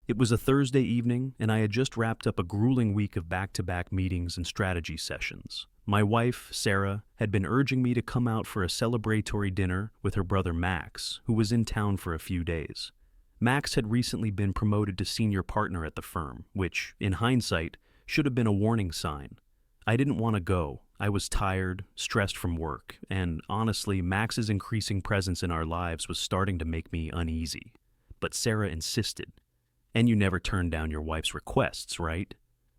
It was a Thursday evening, and I had just wrapped up a grueling week of back-to-back meetings and strategy sessions. My wife, Sarah, had been urging me to come out for a celebratory dinner with her brother Max, who was in town for a few days. Max had recently been promoted to senior partner at the firm, which, in hindsight, should have been a warning sign. I didn't want to go. I was tired, stressed from work, and honestly, Max's increasing presence in our lives was starting to make me uneasy. But Sarah insisted. And you never turn down your wife's requests, right?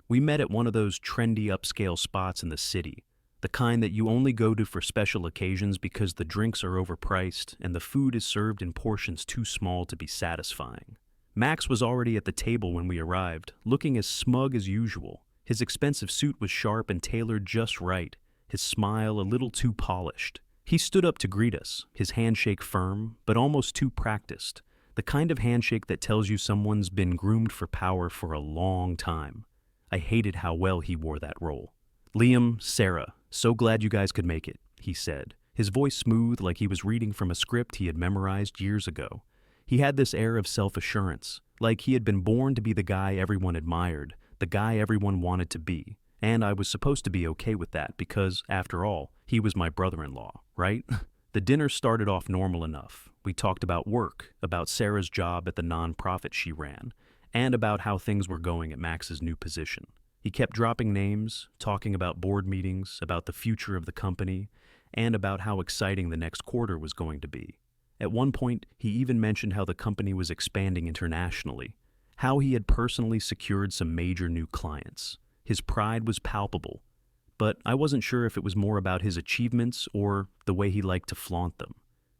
We met at one of those trendy upscale spots in the city, the kind that you only go to for special occasions because the drinks are overpriced and the food is served in portions too small to be satisfying. Max was already at the table when we arrived, looking as smug as usual. His expensive suit was sharp and tailored just right, his smile a little too polished. He stood up to greet us, his handshake firm, but almost too practiced. The kind of handshake that tells you someone's been groomed for power for a long time. I hated how well he wore that role. "Liam, Sarah, so glad you guys could make it," he said, his voice smooth like he was reading from a script he had memorized years ago. He had this air of self-assurance, like he had been born to be the guy everyone admired, the guy everyone wanted to be. And I was supposed to be okay with that because, after all, he was my brother-in-law, right? The dinner started off normal enough. We talked about work, about Sarah's job at the nonprofit she ran, and about how things were going at Max's new position. He kept dropping names, talking about board meetings, about the future of the company, and about how exciting the next quarter was going to be. At one point, he even mentioned how the company was expanding internationally, how he had personally secured some major new clients. His pride was palpable, but I wasn't sure if it was more about his achievements or the way he liked to flaunt them.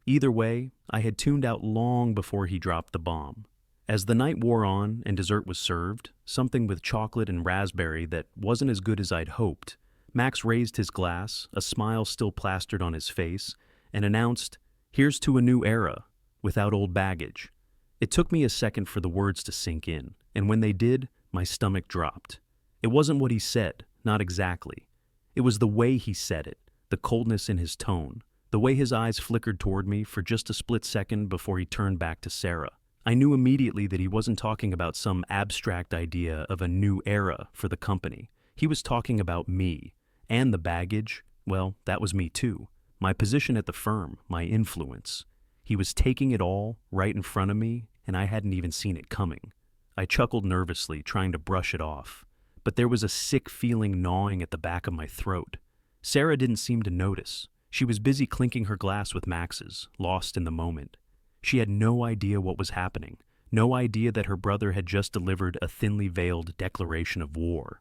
Either way, I had tuned out long before he dropped the bomb. As the night wore on and dessert was served, something with chocolate and raspberry that wasn't as good as I'd hoped, Max raised his glass, a smile still plastered on his face, and announced, "Here's to a new era, without old baggage." It took me a second for the words to sink in, and when they did, my stomach dropped. It wasn't what he said, not exactly. It was the way he said it, the coldness in his tone, the way his eyes flickered toward me for just a split second before he turned back to Sarah. I knew immediately that he wasn't talking about some abstract idea of a new era for the company. He was talking about me, and the baggage, well, that was me too. My position at the firm, my influence. He was taking it all right in front of me, and I hadn't even seen it coming. I chuckled nervously, trying to brush it off. But there was a sick feeling gnawing at the back of my throat. Sarah didn't seem to notice. She was busy clinking her glass with Max's, lost in the moment. She had no idea what was happening, no idea that her brother had just delivered a thinly veiled declaration of war.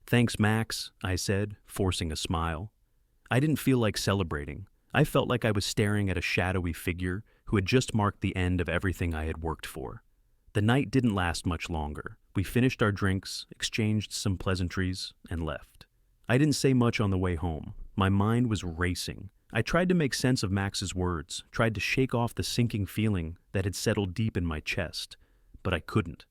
"Thanks, Max," I said, forcing a smile. I didn't feel like celebrating. I felt like I was staring at a shadowy figure who had just marked the end of everything I had worked for. The night didn't last much longer. We finished our drinks, exchanged some pleasantries, and left. I didn't say much on the way home. My mind was racing. I tried to make sense of Max's words, tried to shake off the sinking feeling that had settled deep in my chest, but I couldn't.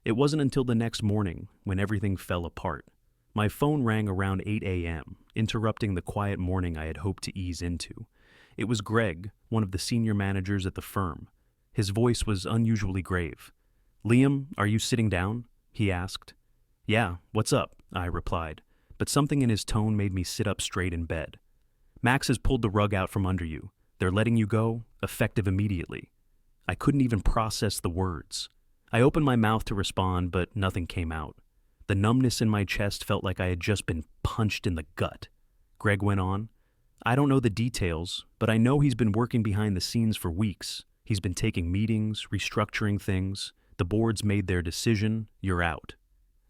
It wasn't until the next morning when everything fell apart. My phone rang around 8 a.m., interrupting the quiet morning I had hoped to ease into. It was Greg, one of the senior managers at the firm. His voice was unusually grave. "Liam, are you sitting down?" he asked. "Yeah, what's up?" I replied, but something in his tone made me sit up straight in bed. "Max has pulled the rug out from under you. They're letting you go, effective immediately." I couldn't even process the words. I opened my mouth to respond, but nothing came out. The numbness in my chest felt like I had just been punched in the gut. Greg went on, "I don't know the details, but I know he's been working behind the scenes for weeks. He's been taking meetings, restructuring things. The board's made their decision. You're out."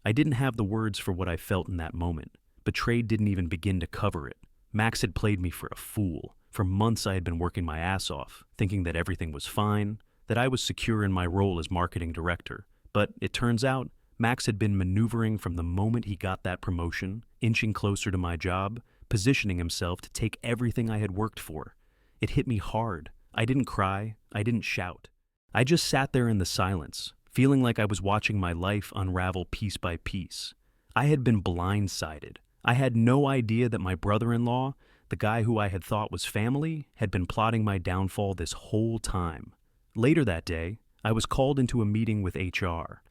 I didn't have the words for what I felt in that moment. Betrayed didn't even begin to cover it. Max had played me for a fool. For months I had been working my ass off, thinking that everything was fine, that I was secure in my role as marketing director. But it turns out, Max had been maneuvering from the moment he got that promotion, inching closer to my job, positioning himself to take everything I had worked for. It hit me hard. I didn't cry. I didn't shout. I just sat there in the silence, feeling like I was watching my life unravel piece by piece. I had been blindsided. I had no idea that my brother-in-law, the guy who I had thought was family, had been plotting my downfall this whole time. Later that day, I was called into a meeting with HR.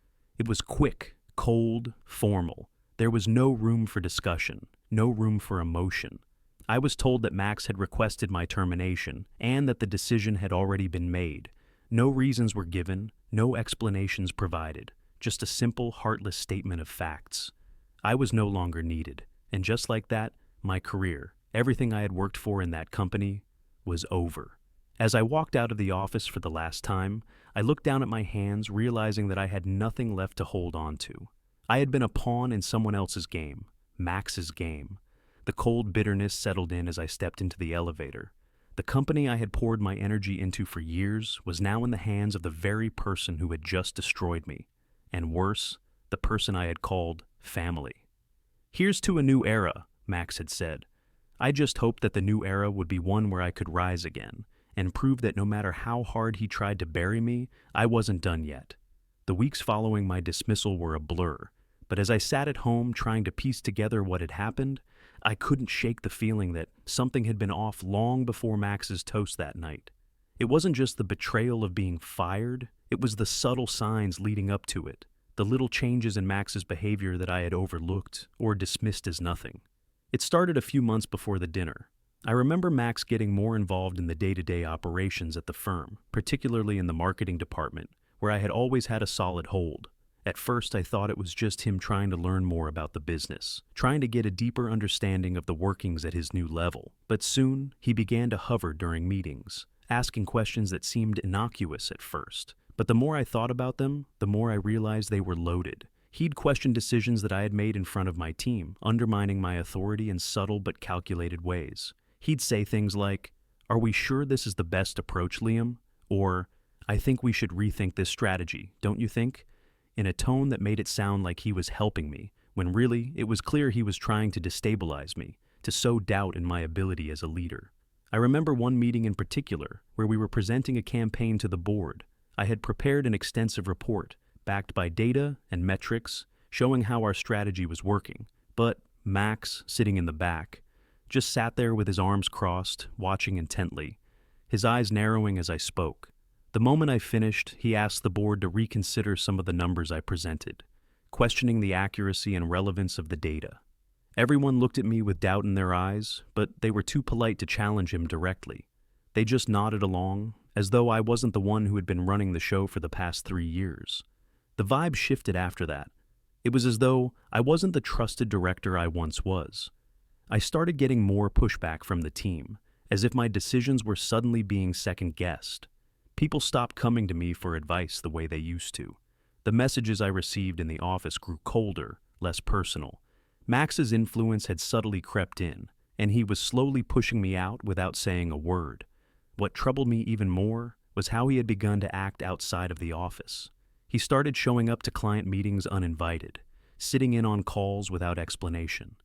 It was quick, cold, formal. There was no room for discussion, no room for emotion. I was told that Max had requested my termination and that the decision had already been made. No reasons were given, no explanations provided, just a simple, heartless statement of facts. I was no longer needed, and just like that, my career, everything I had worked for in that company, was over. As I walked out of the office for the last time, I looked down at my hands, realizing that I had nothing left to hold on to. I had been a pawn in someone else's game, Max's game. The cold bitterness settled in as I stepped into the elevator. The company I had poured my energy into for years was now in the hands of the very person who had just destroyed me. And worse, the person I had called family. "Here's to a new era," Max had said. I just hoped that the new era would be one where I could rise again, and prove that no matter how hard he tried to bury me, I wasn't done yet. The weeks following my dismissal were a blur, but as I sat at home trying to piece together what had happened, I couldn't shake the feeling that something had been off long before Max's toast that night. It wasn't just the betrayal of being fired, it was the subtle signs leading up to it, the little changes in Max's behavior that I had overlooked or dismissed as nothing. It started a few months before the dinner. I remember Max getting more involved in the day-to-day operations at the firm, particularly in the marketing department, where I had always had a solid hold. At first, I thought it was just him trying to learn more about the business, trying to get a deeper understanding of the workings at his new level. But soon, he began to hover during meetings, asking questions that seemed innocuous at first. But the more I thought about them, the more I realized they were loaded. He'd question decisions that I had made in front of my team, undermining my authority in subtle but calculated ways. He'd say things like, "Are we sure this is the best approach, Liam?" Or, "I think we should rethink this strategy, don't you think?" In a tone that made it sound like he was helping me, when really it was clear he was trying to destabilize me, to sow doubt in my ability as a leader. I remember one meeting in particular where we were presenting a campaign to the board. I had prepared an extensive report, backed by data and metrics, showing how our strategy was working. But Max, sitting in the back, just sat there with his arms crossed, watching intently, his eyes narrowing as I spoke. The moment I finished, he asked the board to reconsider some of the numbers I presented, questioning the accuracy and relevance of the data. Everyone looked at me with doubt in their eyes, but they were too polite to challenge him directly. They just nodded along, as though I wasn't the one who had been running the show for the past 3 years. The vibe shifted after that. It was as though I wasn't the trusted director I once was. I started getting more pushback from the team, as if my decisions were suddenly being second-guessed. People stopped coming to me for advice the way they used to. The messages I received in the office grew colder, less personal. Max's influence had subtly crept in, and he was slowly pushing me out without saying a word. What troubled me even more was how he had begun to act outside of the office. He started showing up to client meetings uninvited, sitting in on calls without explanation.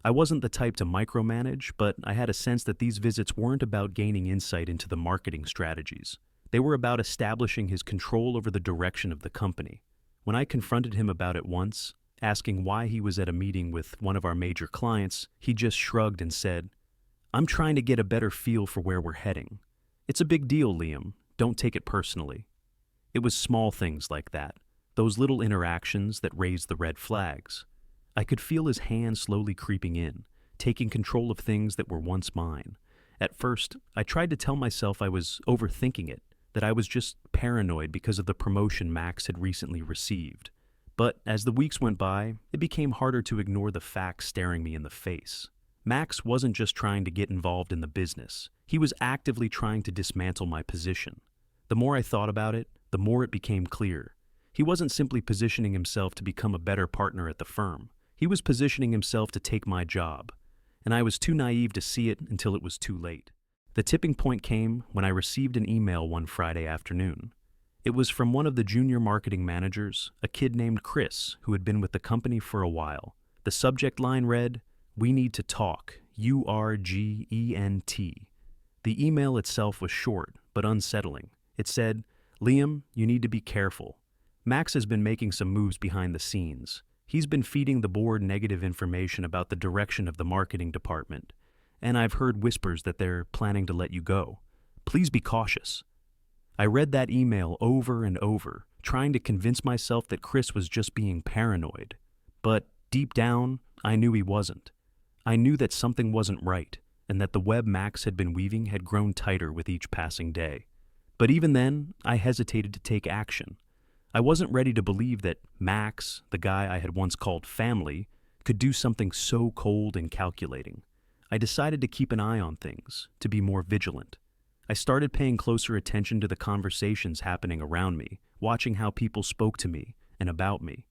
I wasn't the type to micromanage, but I had a sense that these visits weren't about gaining insight into the marketing strategies. They were about establishing his control over the direction of the company. When I confronted him about it once, asking why he was at a meeting with one of our major clients, he just shrugged and said, "I'm trying to get a better feel for where we're heading. It's a big deal, Liam. Don't take it personally." It was small things like that, those little interactions that raised the red flags. I could feel his hand slowly creeping in, taking control of things that were once mine. At first, I tried to tell myself I was overthinking it, that I was just paranoid because of the promotion Max had recently received. But as the weeks went by, it became harder to ignore the facts staring me in the face. Max wasn't just trying to get involved in the business. He was actively trying to dismantle my position. The more I thought about it, the more it became clear. He wasn't simply positioning himself to become a better partner at the firm. He was positioning himself to take my job. And I was too naive to see it until it was too late. The tipping point came when I received an email one Friday afternoon. It was from one of the junior marketing managers, a kid named Chris, who had been with the company for a while. The subject line read, "We need to talk, URGENT." The email itself was short, but unsettling. It said, "Liam, you need to be careful. Max has been making some moves behind the scenes. He's been feeding the board negative information about the direction of the marketing department. And I've heard whispers that they're planning to let you go. Please be cautious." I read that email over and over, trying to convince myself that Chris was just being paranoid. But deep down, I knew he wasn't. I knew that something wasn't right, and that the web Max had been weaving had grown tighter with each passing day. But even then, I hesitated to take action. I wasn't ready to believe that Max, the guy I had once called family, could do something so cold and calculating. I decided to keep an eye on things, to be more vigilant. I started paying closer attention to the conversations happening around me, watching how people spoke to me and about me.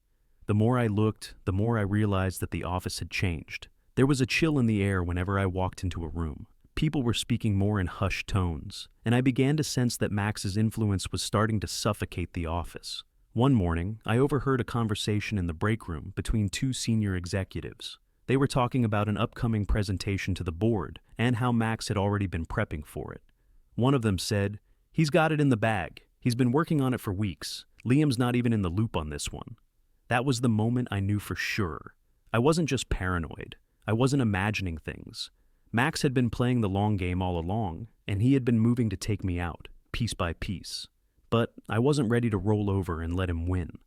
The more I looked, the more I realized that the office had changed. There was a chill in the air whenever I walked into a room. People were speaking more in hushed tones, and I began to sense that Max's influence was starting to suffocate the office. One morning, I overheard a conversation in the break room between two senior executives. They were talking about an upcoming presentation to the board and how Max had already been prepping for it. One of them said, "He's got it in the bag. He's been working on it for weeks. Liam's not even in the loop on this one." That was the moment I knew for sure. I wasn't just paranoid. I wasn't imagining things. Max had been playing the long game all along, and he had been moving to take me out, piece by piece. But I wasn't ready to roll over and let him win.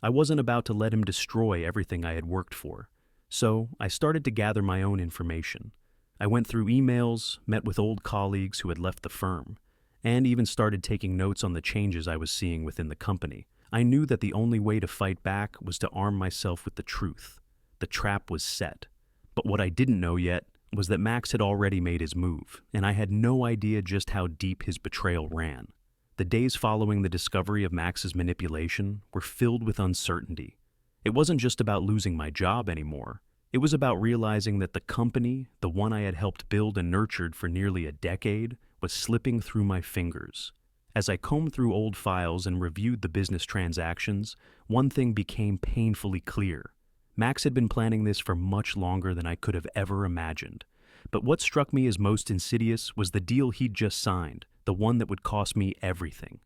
I wasn't about to let him destroy everything I had worked for. So I started to gather my own information. I went through emails, met with old colleagues who had left the firm, and even started taking notes on the changes I was seeing within the company. I knew that the only way to fight back was to arm myself with the truth. The trap was set. But what I didn't know yet was that Max had already made his move, and I had no idea just how deep his betrayal ran. The days following the discovery of Max's manipulation were filled with uncertainty. It wasn't just about losing my job anymore. It was about realizing that the company, the one I had helped build and nurtured for nearly a decade, was slipping through my fingers. As I combed through old files and reviewed the business transactions, one thing became painfully clear. Max had been planning this for much longer than I could have ever imagined. But what struck me as most insidious was the deal he'd just signed, the one that would cost me everything.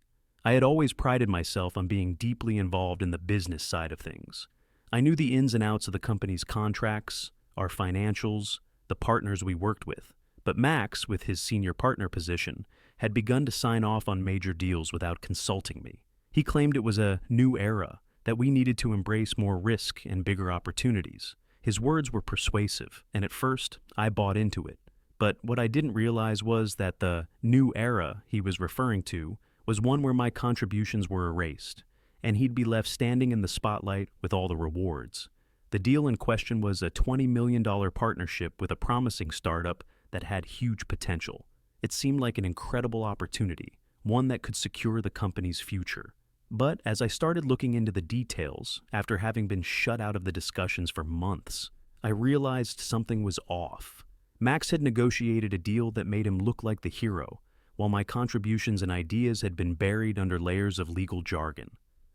I had always prided myself on being deeply involved in the business side of things. I knew the ins and outs of the company's contracts, our financials, the partners we worked with. But Max, with his senior partner position, had begun to sign off on major deals without consulting me. He claimed it was a new era, that we needed to embrace more risk and bigger opportunities. His words were persuasive, and at first, I bought into it. But what I didn't realize was that the new era he was referring to was one where my contributions were erased, and he'd be left standing in the spotlight with all the rewards. The deal in question was a $20 million partnership with a promising startup that had huge potential. It seemed like an incredible opportunity, one that could secure the company's future. But as I started looking into the details, after having been shut out of the discussions for months, I realized something was off. Max had negotiated a deal that made him look like the hero, while my contributions and ideas had been buried under layers of legal jargon.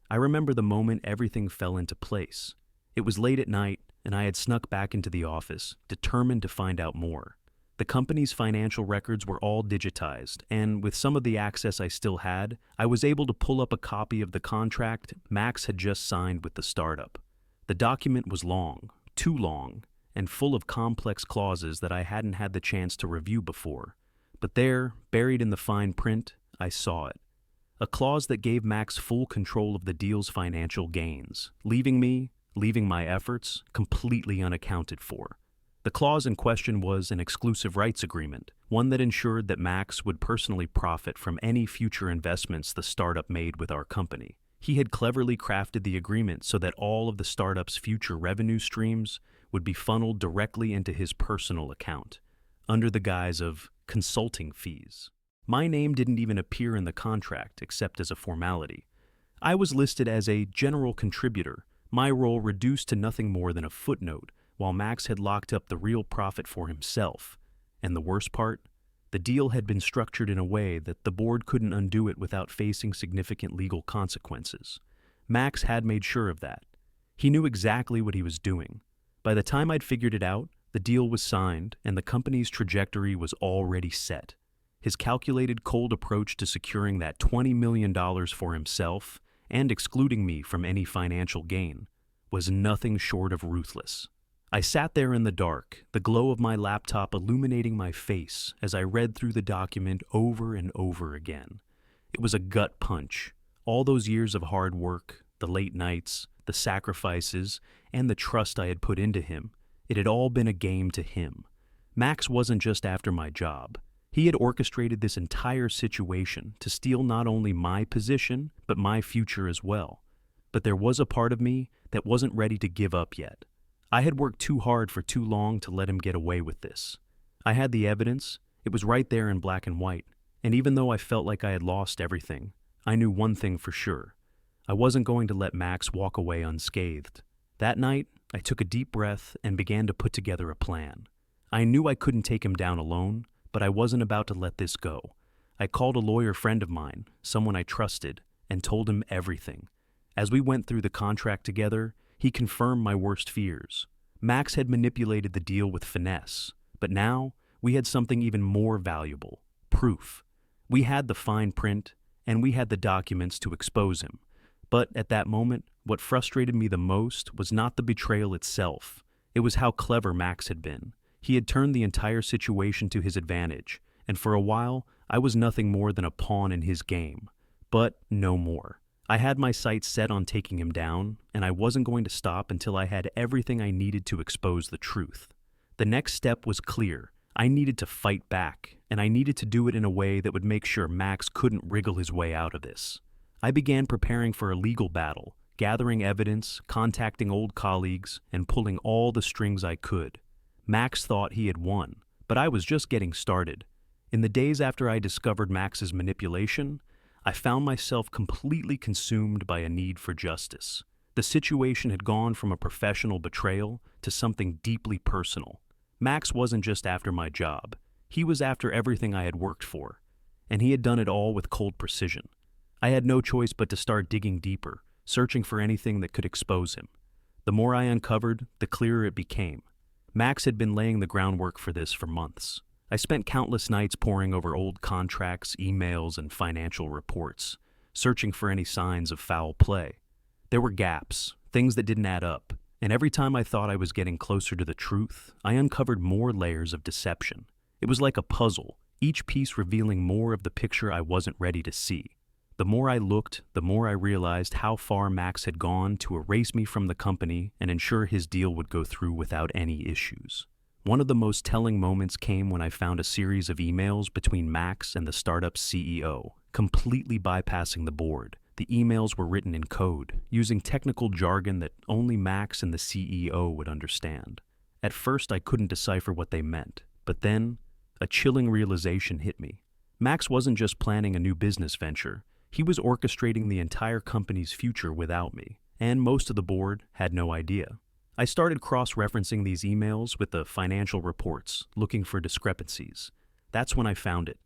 I remember the moment everything fell into place. It was late at night, and I had snuck back into the office, determined to find out more. The company's financial records were all digitized, and with some of the access I still had, I was able to pull up a copy of the contract Max had just signed with the startup. The document was long, too long, and full of complex clauses that I hadn't had the chance to review before. But there, buried in the fine print, I saw it. A clause that gave Max full control of the deal's financial gains, leaving my efforts, completely unaccounted for. The clause in question was an exclusive rights agreement, one that ensured that Max would personally profit from any future investments the startup made with our company. He had cleverly crafted the agreement so that all of the startup's future revenue streams would be funneled directly into his personal account, under the guise of consulting fees. My name didn't even appear in the contract except as a formality. I was listed as a general contributor, my role reduced to nothing more than a footnote, while Max had locked up the real profit for himself. And the worst part? The deal had been structured in a way that the board couldn't undo it without facing significant legal consequences. Max had made sure of that. He knew exactly what he was doing. By the time I'd figured it out, the deal was signed, and the company's trajectory was already set. His calculated, cold approach to securing that $20 million for himself, and excluding me from any financial gain, was nothing short of ruthless. I sat there in the dark, the glow of my laptop illuminating my face as I read through the document over and over again. It was a gut punch. All those years of hard work, the late nights, the sacrifices, and the trust I had put into him, it had all been a game to him. Max wasn't just after my job. He had orchestrated this entire situation to steal not only my position, but my future as well. But there was a part of me that wasn't ready to give up yet. I had worked too hard for too long to let him get away with this. I had the evidence. It was right there in black and white. And even though I felt like I had lost everything, I knew one thing for sure. I wasn't going to let Max walk away unscathed. That night, I took a deep breath and began to put together a plan. I knew I couldn't take him down alone, but I wasn't about to let this go. I called a lawyer friend of mine, someone I trusted, and told him everything. As we went through the contract together, he confirmed my worst fears. Max had manipulated the deal with finesse, but now we had something even more valuable: proof. We had the fine print, and we had the documents to expose him. But at that moment, what frustrated me the most was not the betrayal itself. It was how clever Max had been. He had turned the entire situation to his advantage, and for a while, I was nothing more than a pawn in his game. But no more. I had my sights set on taking him down, and I wasn't going to stop until I had everything I needed to expose the truth. The next step was clear. I needed to fight back, and I needed to do it in a way that would make sure Max couldn't wriggle his way out of this. I began preparing for a legal battle, gathering evidence, contacting old colleagues, and pulling all the strings I could. Max thought he had won, but I was just getting started. In the days after I discovered Max's manipulation, I found myself completely consumed by a need for justice. The situation had gone from a professional betrayal to something deeply personal. Max wasn't just after my job. He was after everything I had worked for, and he had done it all with cold precision. I had no choice but to start digging deeper, searching for anything that could expose him. The more I uncovered, the clearer it became. Max had been laying the groundwork for this for months. I spent countless nights poring over old contracts, emails, and financial reports, searching for any signs of foul play. There were gaps, things that didn't add up, and every time I thought I was getting closer to the truth, I uncovered more layers of deception. It was like a puzzle, each piece revealing more of the picture I wasn't ready to see. The more I looked, the more I realized how far Max had gone to erase me from the company and ensure his deal would go through without any issues. One of the most telling moments came when I found a series of emails between Max and the startup's CEO, completely bypassing the board. The emails were written in code, using technical jargon that only Max and the CEO would understand. At first, I couldn't decipher what they meant, but then a chilling realization hit me. Max wasn't just planning a new business venture. He was orchestrating the entire company's future without me, and most of the board had no idea. I started cross-referencing these emails with the financial reports, looking for discrepancies. That's when I found it.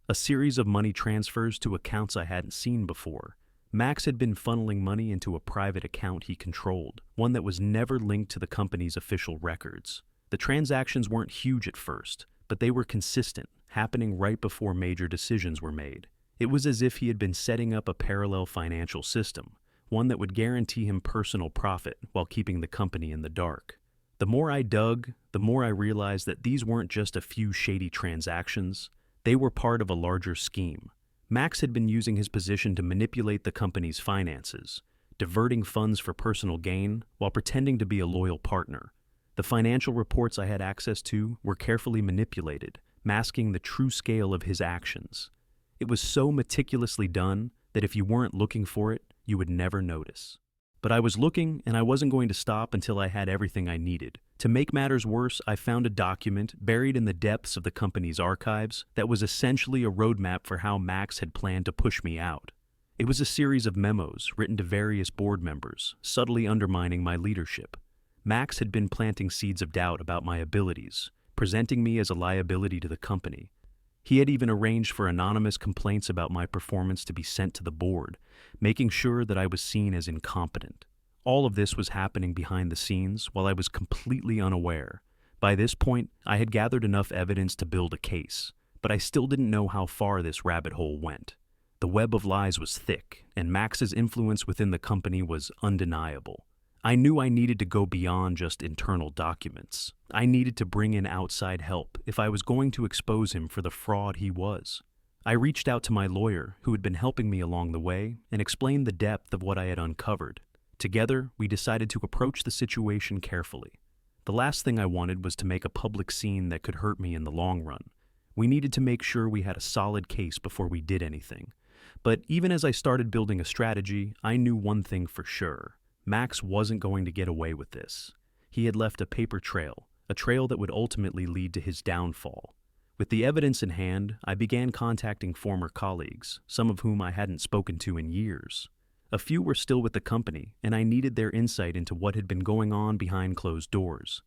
A series of money transfers to accounts I hadn't seen before. Max had been funneling money into a private account he controlled, one that was never linked to the company's official records. The transactions weren't huge at first, but they were consistent, happening right before major decisions were made. It was as if he had been setting up a parallel financial system, one that would guarantee him personal profit while keeping the company in the dark. The more I dug, the more I realized that these weren't just a few shady transactions. They were part of a larger scheme. Max had been using his position to manipulate the company's finances, diverting funds for personal gain while pretending to be a loyal partner. The financial reports I had access to were carefully manipulated, masking the true scale of his actions. It was so meticulously done that if you weren't looking for it, you would never notice. But I was looking, and I wasn't going to stop until I had everything I needed. To make matters worse, I found a document buried in the depths of the company's archives that was essentially a roadmap for how Max had planned to push me out. It was a series of memos written to various board members, subtly undermining my leadership. Max had been planting seeds of doubt about my abilities, presenting me as a liability to the company. He had even arranged for anonymous complaints about my performance to be sent to the board, making sure that I was seen as incompetent. All of this was happening behind the scenes while I was completely unaware. By this point, I had gathered enough evidence to build a case, but I still didn't know how far this rabbit hole went. The web of lies was thick, and Max's influence within the company was undeniable. I knew I needed to go beyond just internal documents. I needed to bring in outside help if I was going to expose him for the fraud he was. I reached out to my lawyer, who had been helping me along the way, and explained the depth of what I had uncovered. Together, we decided to approach the situation carefully. The last thing I wanted was to make a public scene that could hurt me in the long run. We needed to make sure we had a solid case before we did anything. But even as I started building a strategy, I knew one thing for sure. Max wasn't going to get away with this. He had left a paper trail, a trail that would ultimately lead to his downfall. With the evidence in hand, I began contacting former colleagues, some of whom I hadn't spoken to in years. A few were still with the company, and I needed their insight into what had been going on behind closed doors.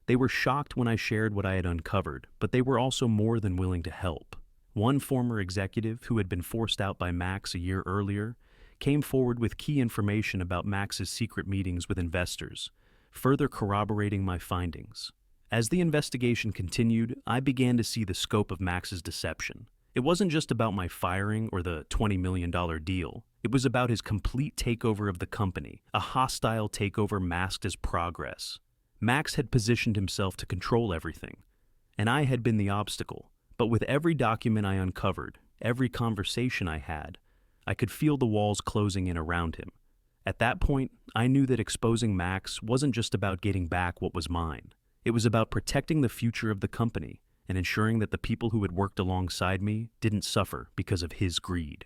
They were shocked when I shared what I had uncovered, but they were also more than willing to help. One former executive, who had been forced out by Max a year earlier, came forward with key information about Max's secret meetings with investors, further corroborating my findings. As the investigation continued, I began to see the scope of Max's deception. It wasn't just about my firing or the $20 million deal. It was about his complete takeover of the company, a hostile takeover masked as progress. Max had positioned himself to control everything, and I had been the obstacle. But with every document I uncovered, every conversation I had, I could feel the walls closing in around him. At that point, I knew that exposing Max wasn't just about getting back what was mine. It was about protecting the future of the company and ensuring that the people who had worked alongside me didn't suffer because of his greed.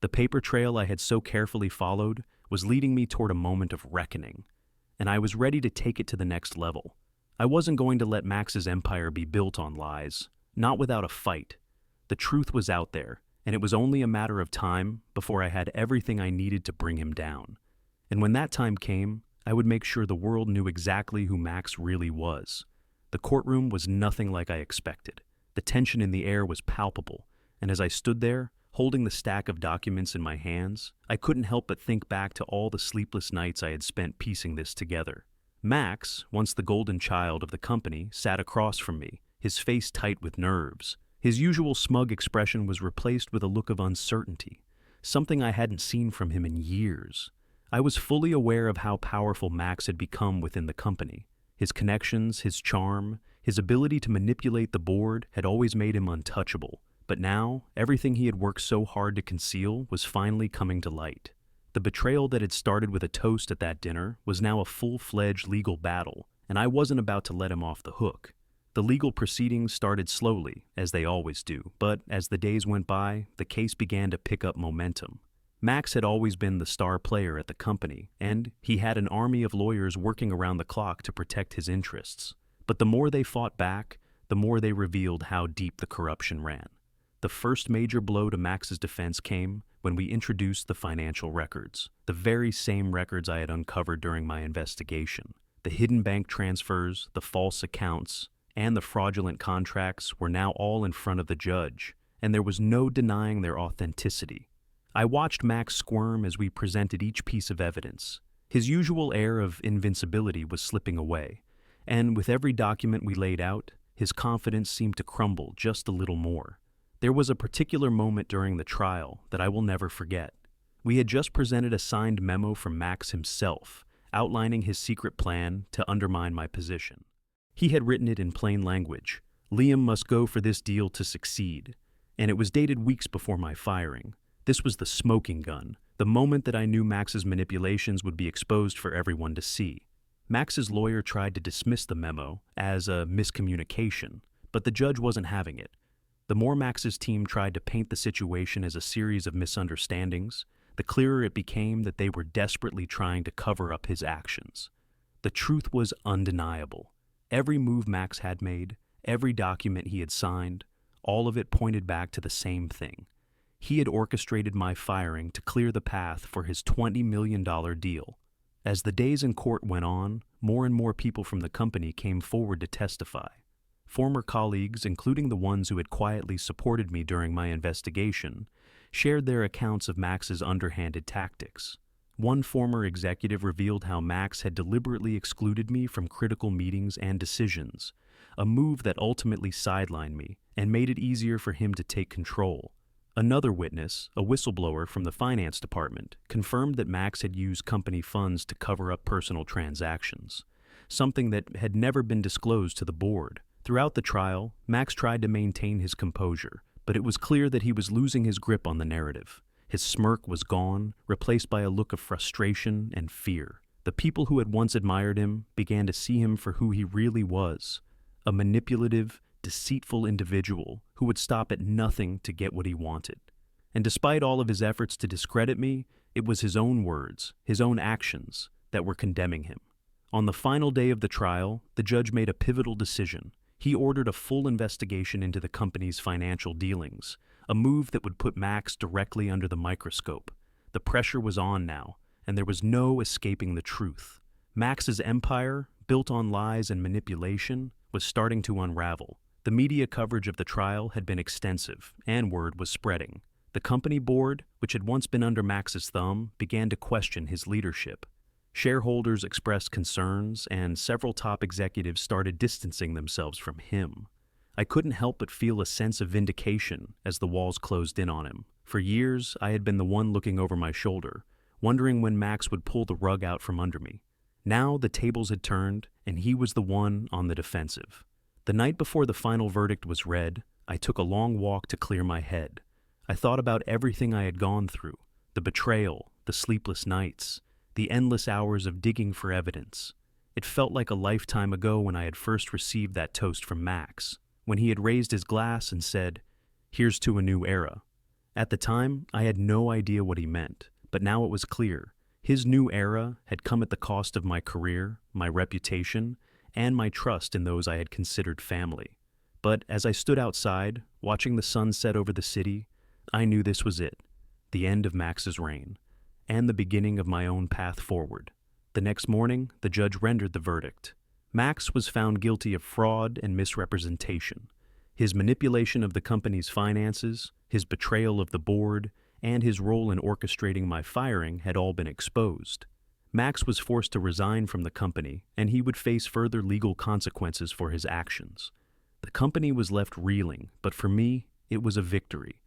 The paper trail I had so carefully followed was leading me toward a moment of reckoning, and I was ready to take it to the next level. I wasn't going to let Max's empire be built on lies, not without a fight. The truth was out there, and it was only a matter of time before I had everything I needed to bring him down. And when that time came, I would make sure the world knew exactly who Max really was. The courtroom was nothing like I expected. The tension in the air was palpable, and as I stood there, holding the stack of documents in my hands, I couldn't help but think back to all the sleepless nights I had spent piecing this together. Max, once the golden child of the company, sat across from me, his face tight with nerves. His usual smug expression was replaced with a look of uncertainty, something I hadn't seen from him in years. I was fully aware of how powerful Max had become within the company. His connections, his charm, his ability to manipulate the board had always made him untouchable. But now, everything he had worked so hard to conceal was finally coming to light. The betrayal that had started with a toast at that dinner was now a full-fledged legal battle, and I wasn't about to let him off the hook. The legal proceedings started slowly, as they always do, but as the days went by, the case began to pick up momentum. Max had always been the star player at the company, and he had an army of lawyers working around the clock to protect his interests. But the more they fought back, the more they revealed how deep the corruption ran. The first major blow to Max's defense came when we introduced the financial records, the very same records I had uncovered during my investigation. The hidden bank transfers, the false accounts, and the fraudulent contracts were now all in front of the judge, and there was no denying their authenticity. I watched Max squirm as we presented each piece of evidence. His usual air of invincibility was slipping away, and with every document we laid out, his confidence seemed to crumble just a little more. There was a particular moment during the trial that I will never forget. We had just presented a signed memo from Max himself, outlining his secret plan to undermine my position. He had written it in plain language. Liam must go for this deal to succeed, and it was dated weeks before my firing. This was the smoking gun, the moment that I knew Max's manipulations would be exposed for everyone to see. Max's lawyer tried to dismiss the memo as a miscommunication, but the judge wasn't having it. The more Max's team tried to paint the situation as a series of misunderstandings, the clearer it became that they were desperately trying to cover up his actions. The truth was undeniable. Every move Max had made, every document he had signed, all of it pointed back to the same thing. He had orchestrated my firing to clear the path for his $20 million deal. As the days in court went on, more and more people from the company came forward to testify. Former colleagues, including the ones who had quietly supported me during my investigation, shared their accounts of Max's underhanded tactics. One former executive revealed how Max had deliberately excluded me from critical meetings and decisions, a move that ultimately sidelined me and made it easier for him to take control. Another witness, a whistleblower from the finance department, confirmed that Max had used company funds to cover up personal transactions, something that had never been disclosed to the board. Throughout the trial, Max tried to maintain his composure, but it was clear that he was losing his grip on the narrative. His smirk was gone, replaced by a look of frustration and fear. The people who had once admired him began to see him for who he really was, a manipulative, deceitful individual who would stop at nothing to get what he wanted. And despite all of his efforts to discredit me, it was his own words, his own actions, that were condemning him. On the final day of the trial, the judge made a pivotal decision. He ordered a full investigation into the company's financial dealings, a move that would put Max directly under the microscope. The pressure was on now, and there was no escaping the truth. Max's empire, built on lies and manipulation, was starting to unravel. The media coverage of the trial had been extensive, and word was spreading. The company board, which had once been under Max's thumb, began to question his leadership. Shareholders expressed concerns, and several top executives started distancing themselves from him. I couldn't help but feel a sense of vindication as the walls closed in on him. For years, I had been the one looking over my shoulder, wondering when Max would pull the rug out from under me. Now the tables had turned, and he was the one on the defensive. The night before the final verdict was read, I took a long walk to clear my head. I thought about everything I had gone through, the betrayal, the sleepless nights, the endless hours of digging for evidence. It felt like a lifetime ago when I had first received that toast from Max, when he had raised his glass and said, "Here's to a new era." At the time, I had no idea what he meant, but now it was clear. His new era had come at the cost of my career, my reputation, and my trust in those I had considered family. But as I stood outside, watching the sun set over the city, I knew this was it, the end of Max's reign, and the beginning of my own path forward. The next morning, the judge rendered the verdict. Max was found guilty of fraud and misrepresentation. His manipulation of the company's finances, his betrayal of the board, and his role in orchestrating my firing had all been exposed. Max was forced to resign from the company, and he would face further legal consequences for his actions. The company was left reeling, but for me, it was a victory.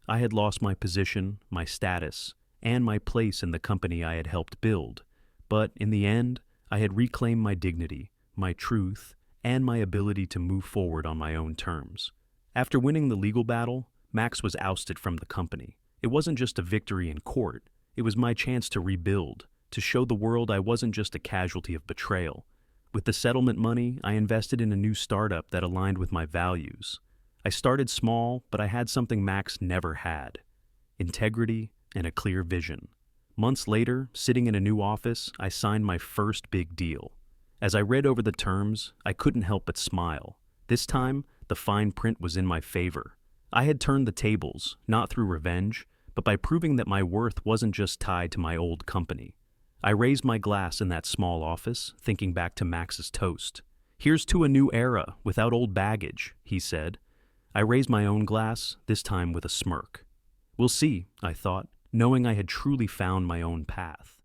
I had lost my position, my status, and my place in the company I had helped build, but in the end, I had reclaimed my dignity, my truth, and my ability to move forward on my own terms. After winning the legal battle, Max was ousted from the company. It wasn't just a victory in court, it was my chance to rebuild, to show the world I wasn't just a casualty of betrayal. With the settlement money, I invested in a new startup that aligned with my values. I started small, but I had something Max never had: integrity and a clear vision. Months later, sitting in a new office, I signed my first big deal. As I read over the terms, I couldn't help but smile. This time, the fine print was in my favor. I had turned the tables, not through revenge, but by proving that my worth wasn't just tied to my old company. I raised my glass in that small office, thinking back to Max's toast. "Here's to a new era, without old baggage," he said. I raised my own glass, this time with a smirk. "We'll see," I thought, knowing I had truly found my own path.